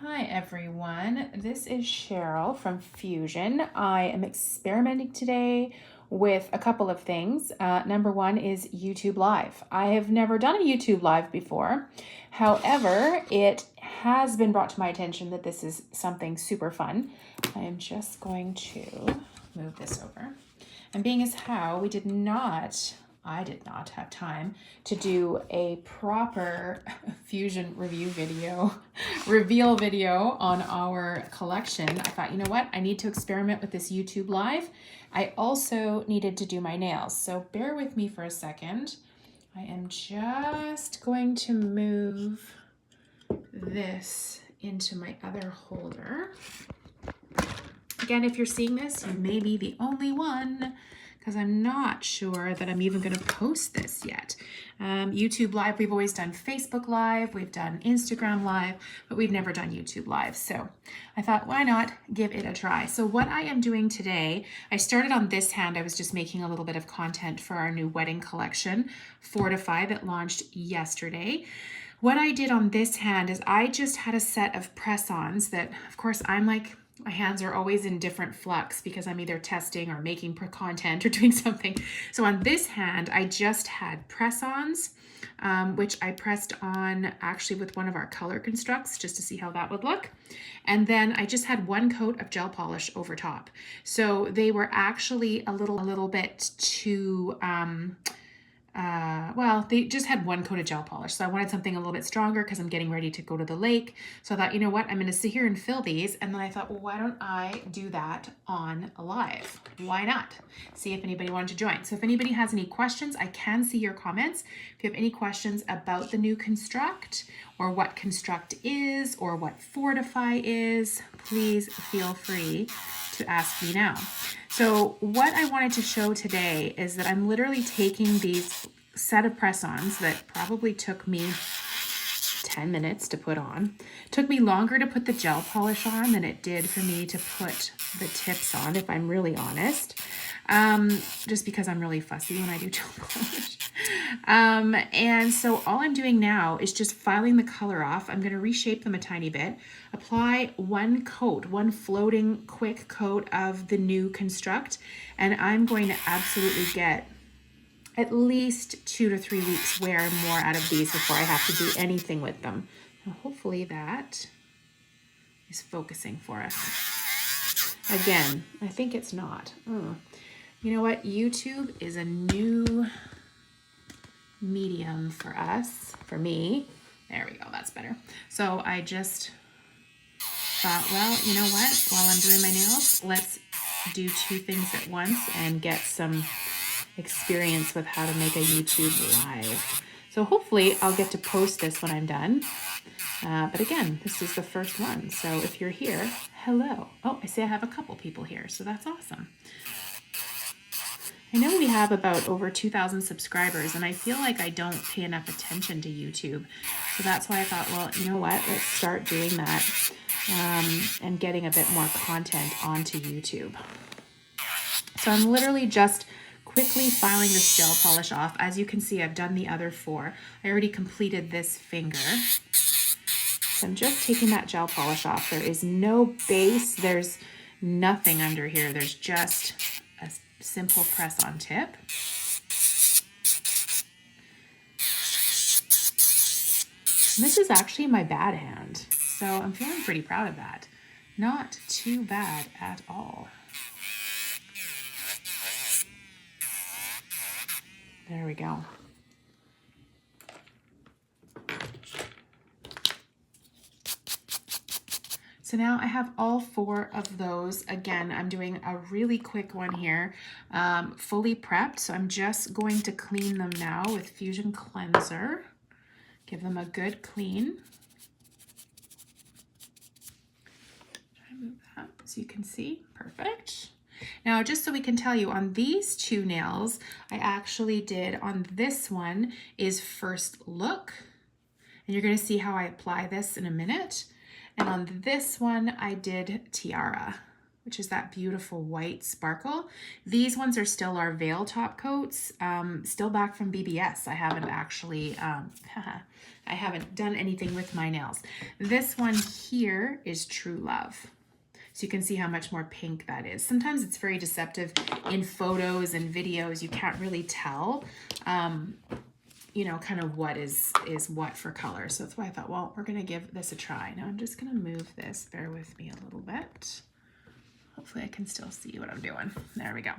Hi everyone, this is Cheryl from Fusion. I am experimenting today with a couple of things. Number one is YouTube Live. I have never done a YouTube Live before. However, it has been brought to my attention that this is something super fun. I am just going to move this over. And being as how I did not have time to do a proper Fusion review video, reveal video on our collection, I thought, you know what? I need to experiment with this YouTube Live. I also needed to do my nails. So bear with me for a second. I am just going to move this into my other holder. Again, if you're seeing this, you may be the only one because I'm not sure that I'm even going to post this yet. YouTube Live, we've always done Facebook Live, we've done Instagram Live, but we've never done YouTube Live. So I thought, why not give it a try? So what I am doing today, I started on this hand. I was just making a little bit of content for our new wedding collection, Fortify, that launched yesterday. What I did on this hand is I just had a set of press-ons that, of course, my hands are always in different flux because I'm either testing or making content or doing something. So on this hand, I just had press-ons, which I pressed on actually with one of our color constructs just to see how that would look. And then I just had one coat of gel polish over top. So they were actually a little bit too, they just had one coat of gel polish. So I wanted something a little bit stronger because I'm getting ready to go to the lake. So I thought, you know what, I'm going to sit here and fill these. And then I thought, well, why don't I do that on a live? Why not? See if anybody wanted to join. So if anybody has any questions, I can see your comments. If you have any questions about the new construct or what construct is or what Fortify is, please feel free to ask me now. So what I wanted to show today is that I'm literally taking these set of press-ons that probably took me 10 minutes to put on. It took me longer to put the gel polish on than it did for me to put the tips on, if I'm really honest. Just because I'm really fussy when I do gel polish. And so all I'm doing now is just filing the color off. I'm going to reshape them a tiny bit, apply one floating quick coat of the new construct, and I'm going to absolutely get at least 2 to 3 weeks wear and more out of these before I have to do anything with them. Now, hopefully that is focusing for us. Again, I think it's not. You know what? YouTube is a new medium for us, for me. There we go, that's better. So I just thought, well, you know what? While I'm doing my nails, let's do two things at once and get some experience with how to make a YouTube Live. So hopefully I'll get to post this when I'm done. But again, this is the first one. So if you're here, hello. Oh, I see I have a couple people here, so that's awesome. I know we have about over 2,000 subscribers, and I feel like I don't pay enough attention to YouTube. So that's why I thought, well, you know what? Let's start doing that and getting a bit more content onto YouTube. So I'm literally just quickly filing this gel polish off. As you can see, I've done the other 4. I already completed this finger. So I'm just taking that gel polish off. There is no base. There's nothing under here. There's just a simple press-on tip. And this is actually my bad hand. So I'm feeling pretty proud of that. Not too bad at all. There we go. So now I have all 4 of those. Again, I'm doing a really quick one here, fully prepped. So I'm just going to clean them now with Fusion Cleanser. Give them a good clean. Try to move that so you can see. Perfect. Now, just so we can tell you, on these 2 nails, I actually did, on this one is First Look. And you're going to see how I apply this in a minute. And on this one, I did Tiara. which is that beautiful white sparkle. These ones are still our veil top coats, still back from BBS. I haven't actually, I haven't done anything with my nails. This one here is True Love. So you can see how much more pink that is. Sometimes it's very deceptive in photos and videos. You can't really tell, you know, kind of what is what for color. So that's why I thought, well, we're gonna give this a try. Now I'm just gonna move this, bear with me a little bit. Hopefully I can still see what I'm doing. There we go.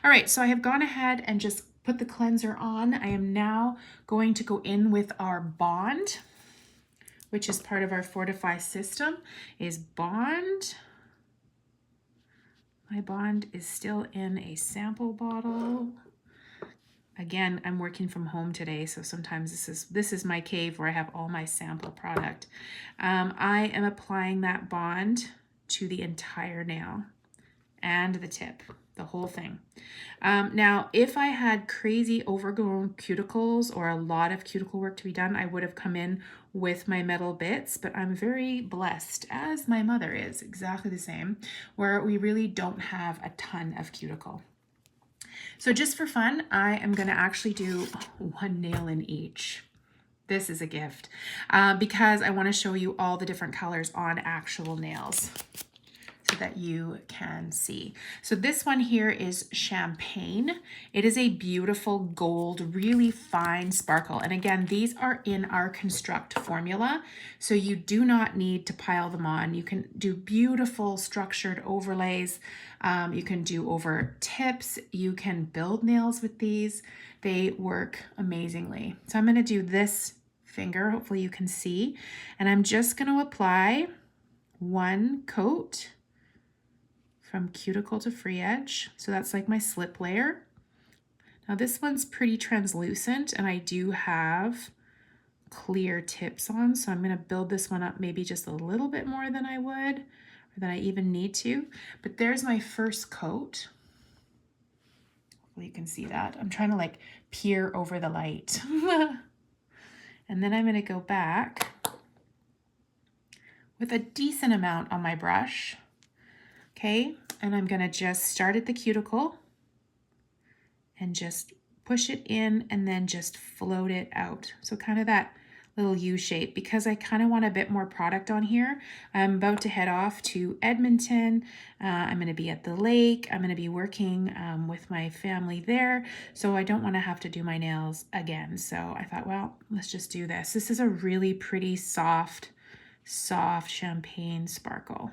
All right, so I have gone ahead and just put the cleanser on. I am now going to go in with our Bond, which is part of our Fortify system, is Bond. My Bond is still in a sample bottle. Again, I'm working from home today, so sometimes this is my cave where I have all my sample product. I am applying that Bond to the entire nail and the tip, the whole thing. Now, if I had crazy overgrown cuticles or a lot of cuticle work to be done, I would have come in with my metal bits, but I'm very blessed, as my mother is, exactly the same, where we really don't have a ton of cuticle. So just for fun, I am gonna actually do one nail in each. This is a gift because I wanna show you all the different colors on actual nails so that you can see. So this one here is Champagne. It is a beautiful gold, really fine sparkle. And again, these are in our Construct formula, so you do not need to pile them on. You can do beautiful structured overlays. You can do over tips. You can build nails with these. They work amazingly. So I'm gonna do this finger, hopefully you can see, and I'm just gonna apply one coat from cuticle to free edge. So that's like my slip layer. Now this one's pretty translucent and I do have clear tips on, so I'm gonna build this one up maybe just a little bit more than I would, or than I even need to. But there's my first coat. Hopefully you can see that. I'm trying to like peer over the light. And then I'm gonna go back with a decent amount on my brush. Okay, and I'm gonna just start at the cuticle and just push it in and then just float it out. So kind of that little U shape, because I kind of want a bit more product on here. I'm about to head off to Edmonton. I'm gonna be at the lake. I'm gonna be working with my family there. So I don't wanna have to do my nails again. So I thought, well, let's just do this. This is a really pretty soft champagne sparkle.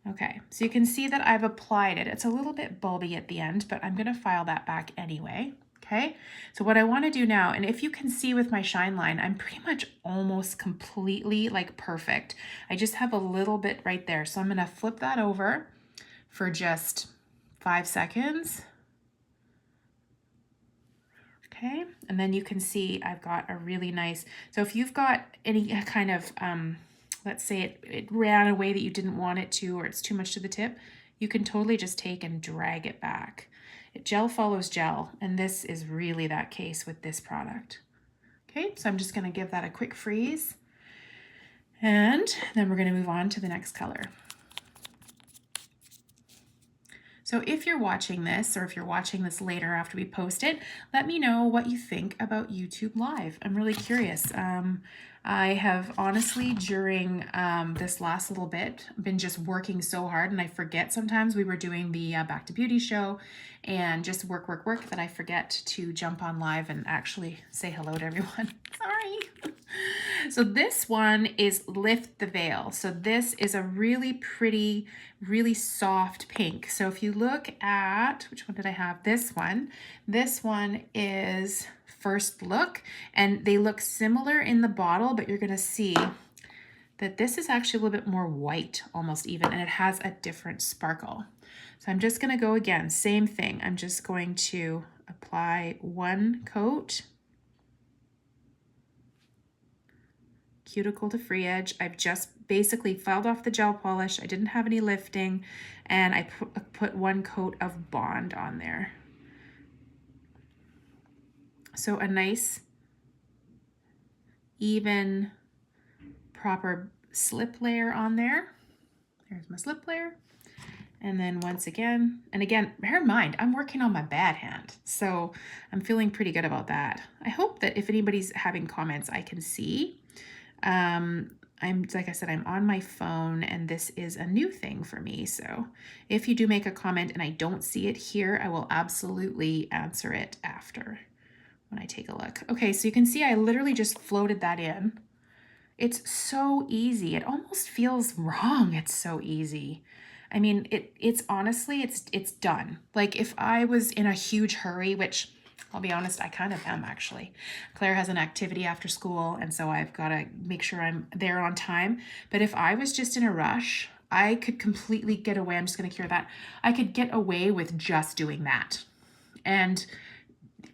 Okay, so you can see that I've applied it. It's a little bit bulby at the end, but I'm gonna file that back anyway, okay? So what I wanna do now, and if you can see with my shine line, I'm pretty much almost completely like perfect. I just have a little bit right there. So I'm gonna flip that over for just 5 seconds. Okay, and then you can see I've got a really nice, so if you've got any kind of, let's say it ran a way that you didn't want it to, or it's too much to the tip, you can totally just take and drag it back. Gel follows gel, and this is really that case with this product. Okay, so I'm just gonna give that a quick freeze, and then we're gonna move on to the next color. So if you're watching this, or if you're watching this later after we post it, let me know what you think about YouTube Live. I'm really curious. I have honestly, during this last little bit, been just working so hard, and I forget sometimes. We were doing the Back to Beauty show and just work, that I forget to jump on live and actually say hello to everyone. Sorry. So this one is Lift the Veil. So this is a really pretty, really soft pink. So if you look at, which one did I have? This one is First Look, and they look similar in the bottle, but you're gonna see that this is actually a little bit more white, almost even, and it has a different sparkle. So I'm just gonna go again, same thing. I'm just going to apply one coat, cuticle to free edge. I've just basically filed off the gel polish. I didn't have any lifting, and I put one coat of Bond on there. So a nice, even, proper slip layer on there. There's my slip layer. And then once again, and again, bear in mind, I'm working on my bad hand, so I'm feeling pretty good about that. I hope that if anybody's having comments, I can see. Like I said, I'm on my phone and this is a new thing for me. So if you do make a comment and I don't see it here, I will absolutely answer it after when I take a look. Okay, so you can see I literally just floated that in. It's so easy. It almost feels wrong. It's so easy. I mean, it's honestly, it's done. Like if I was in a huge hurry, which I'll be honest, I kind of am actually. Claire has an activity after school, and so I've got to make sure I'm there on time. But if I was just in a rush, I could completely get away. I'm just going to cure that. I could get away with just doing that. And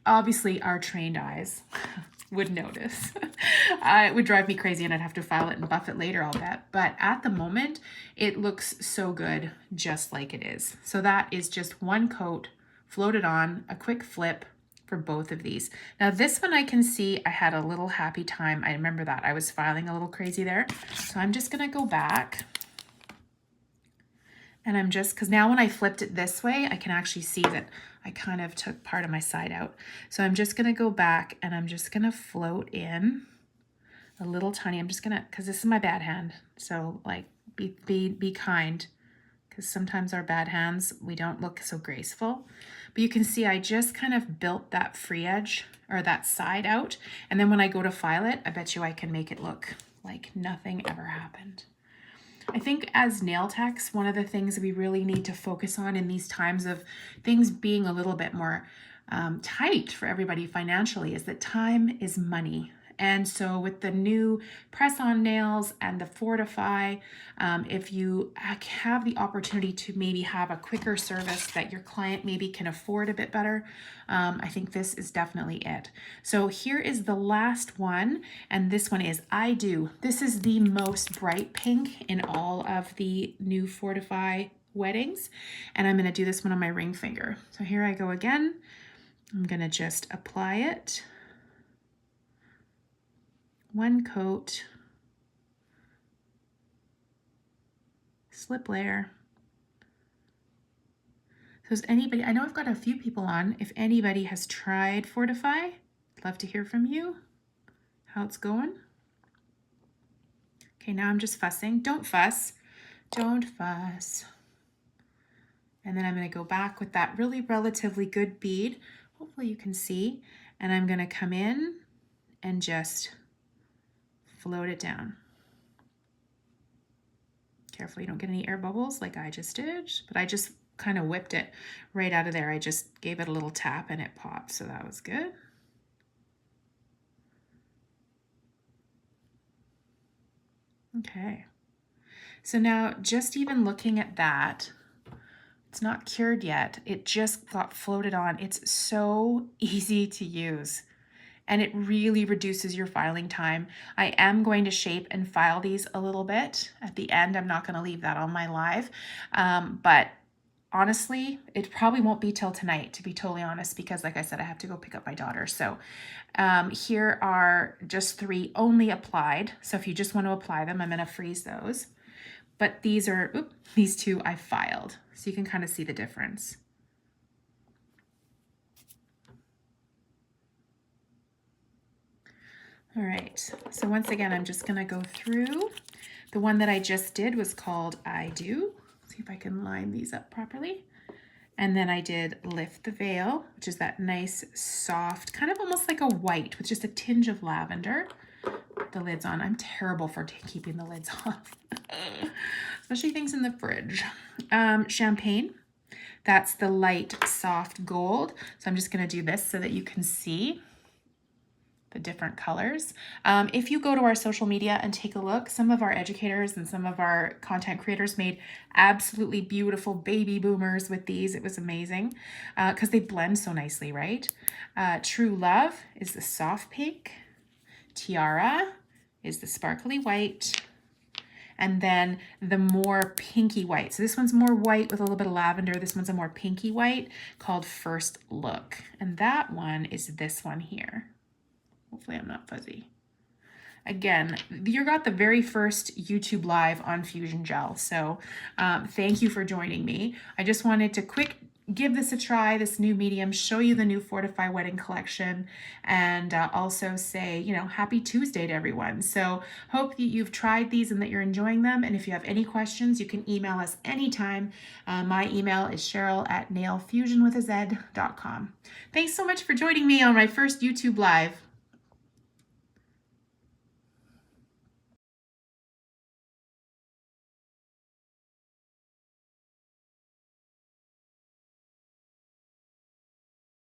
obviously our trained eyes would notice. It would drive me crazy and I'd have to file it and buff it later, I'll bet. But at the moment, it looks so good just like it is. So that is just one coat floated on, a quick flip for both of these. Now this one I can see I had a little happy time. I remember that. I was filing a little crazy there. So I'm just gonna go back and I'm just, because now when I flipped it this way, I can actually see that I kind of took part of my side out. So I'm just gonna go back and I'm just gonna float in a little tiny, I'm just gonna, because this is my bad hand. So like be kind, because sometimes our bad hands, we don't look so graceful. But you can see I just kind of built that free edge or that side out. And then when I go to file it, I bet you I can make it look like nothing ever happened. I think as nail techs, one of the things we really need to focus on in these times of things being a little bit more tight for everybody financially is that time is money. And so with the new press-on nails and the Fortify, if you have the opportunity to maybe have a quicker service that your client maybe can afford a bit better, I think this is definitely it. So here is the last one, and this one is I Do. This is the most bright pink in all of the new Fortify weddings, and I'm going to do this one on my ring finger. So here I go again. I'm going to just apply it. One coat, slip layer. So is anybody, I know I've got a few people on, if anybody has tried Fortify, I'd love to hear from you, how it's going. Okay, now I'm just fussing. Don't fuss, don't fuss. And then I'm gonna go back with that really relatively good bead. Hopefully you can see. And I'm gonna come in and just float it down. Careful you don't get any air bubbles like I just did, but I just kind of whipped it right out of there. I just gave it a little tap and it popped, so that was good. Okay, so now just even looking at that, it's not cured yet. It just got floated on. It's so easy to use. And it really reduces your filing time. I am going to shape and file these a little bit at the end. I'm not going to leave that on my live, but honestly, it probably won't be till tonight, to be totally honest, because like I said, I have to go pick up my daughter. So here are just 3 only applied. So if you just want to apply them, I'm going to freeze those. But these are, these 2 I filed. So you can kind of see the difference. All right, so once again, I'm just gonna go through. The one that I just did was called I Do. See if I can line these up properly. And then I did Lift the Veil, which is that nice, soft, kind of almost like a white with just a tinge of lavender. Put the lids on. I'm terrible for keeping the lids off, especially things in the fridge. Champagne, that's the light, soft gold. So I'm just gonna do this so that you can see the different colors. If you go to our social media and take a look, some of our educators and some of our content creators made absolutely beautiful baby boomers with these. It was amazing because they blend so nicely, right? True Love is the soft pink. Tiara is the sparkly white. And then the more pinky white. So this one's more white with a little bit of lavender. This one's a more pinky white called First Look. And that one is this one here. Hopefully I'm not fuzzy. again, you got the very first YouTube live on Fusion Gel. So thank you for joining me. I just wanted to give this a try, this new medium, show you the new Fortify Wedding Collection, and also say, happy Tuesday to everyone. So hope that you've tried these and that you're enjoying them. And if you have any questions, you can email us anytime. My email is cheryl@nailfusionwithaz.com. Thanks so much for joining me on my first YouTube live.